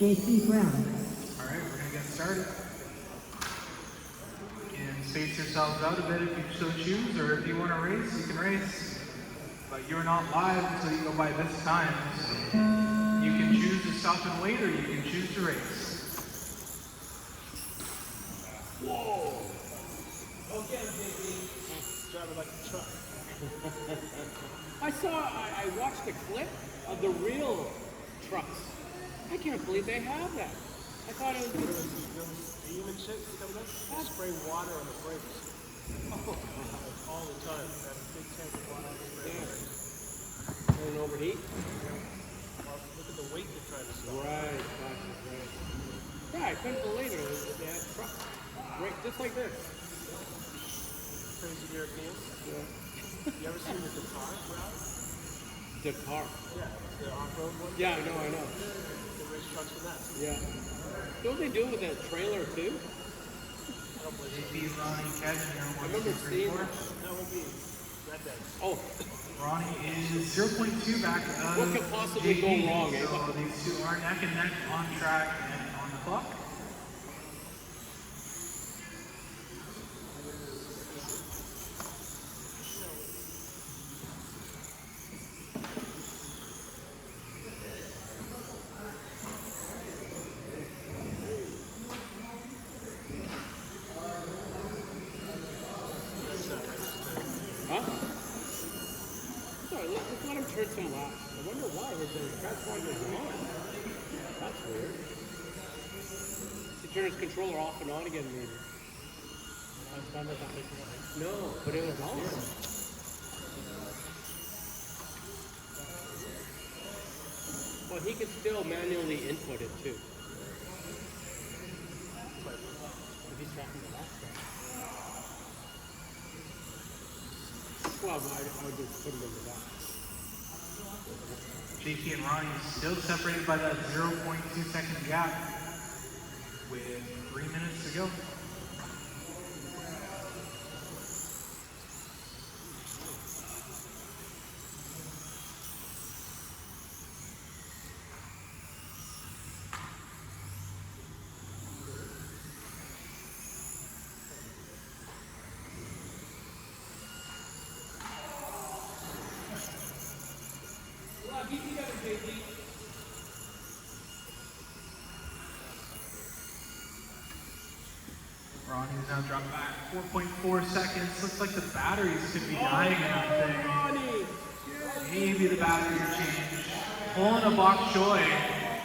JP Brown. All right, we're going to get started. You can space yourselves out a bit if you so choose, or if you want to race, you can race. But you're not live until you go by this time. So you can choose to stop and wait, or you can choose to race. Whoa! Okay, JP. Driving like a truck. I watched a clip of the real trucks. I can't believe they have that. I thought it was The human shit coming up, they spray water on the brakes. All the time. They have a big tank of water on the brakes. an overheat. Well, look at the weight they're trying to stop. Right. Yeah, I couldn't believe it. They had trucks. Right, just like this. Crazy Europeans. Yeah. You ever seen the Dakar route? Dakar. Yeah, the off-road one. Yeah, I know. They race trucks with that. Yeah. Don't they do it with a trailer too? I don't believe it. JP, Ronnie, Kevin, here. I remember seeing that. That would be Red Dead. Oh, Ronnie is 0.2 back of what could possibly go JP, wrong, eh? So these two are neck and neck on track and on the clock. huh? Sorry, let's let him turn some laps. I wonder why his transponder is on. That's weird. He turned his controller off and on again, maybe. No, but it was on. Well, he could still manually input it too. If he's tracking the last guy. Well, I would just put him in the back. JP and Ronnie still separated by that 0.2 second gap with 3 minutes to go. Ronnie's now dropped back 4.4 seconds. Looks like the batteries could be dying in that thing. Ronnie! Maybe the battery change. Pulling a bok choy,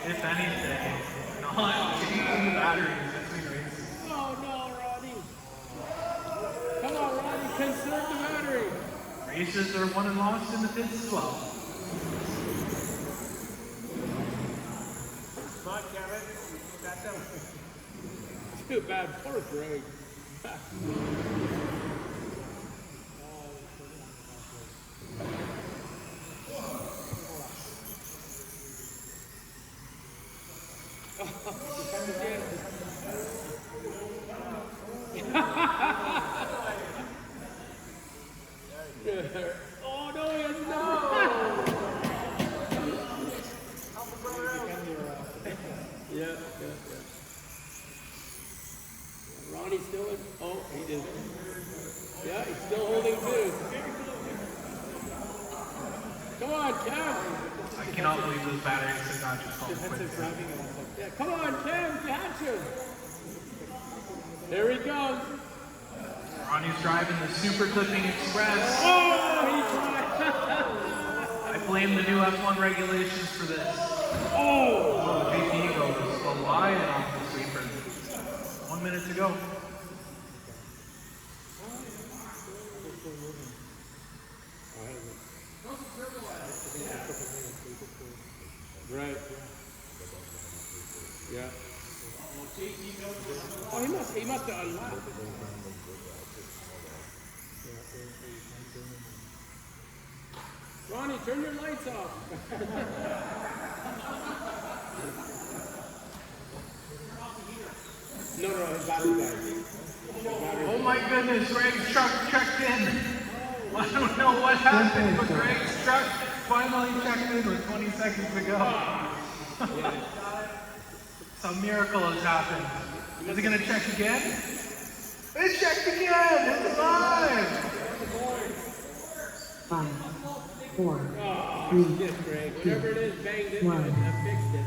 if anything. Not changing the batteries between races. Oh no, Ronnie! Come on, Ronnie, conserve the battery! Races are won and lost in the pits as well. Come on, Kevin. That's up. Too bad, poor Greg. Oh no, he has no! Yeah. Ronnie's still in. Oh, he did. Yeah, he's still holding too. Come on, Kev. I cannot believe those batteries have not just fallen quick. Yeah, come on, Kev. Gotcha. There he goes. Ronnie's driving the Super Clipping Express. Oh, he tried. I blame the new F1 regulations for this. Oh. JP goes flying off the sweeper. 1 minute to go. Right. Yeah. Oh, he must have unlocked. Ronnie, turn your lights off. No, his battery died. Oh my goodness, Greg's truck checked in. I don't know what happened, but Greg's truck finally checked in with 20 seconds to go. Some miracle has happened. Is it going to check again? It checked again! It's alive! 5, 4, Oh, 3, shit, Greg. Whatever it is, banged into it. One. I fixed it.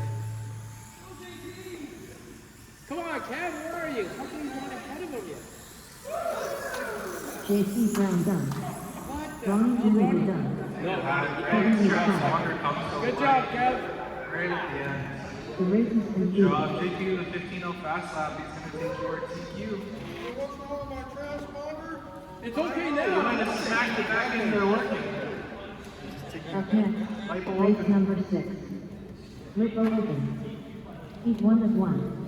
Come on, Kev, where are you? How come you not ahead of him yet? JC Brown done. What the Ronnie hell? Jr. done. No, Kevin Good Lee good job, Kev. Right at the end. The race is Good completed. job. JQ, the 15.0 fast lap. He's going to take your TQ. It's okay You now. might have smacked it back in there working. Up next, Lipo race open. number 6. Lipo open. Heat 1 of 1.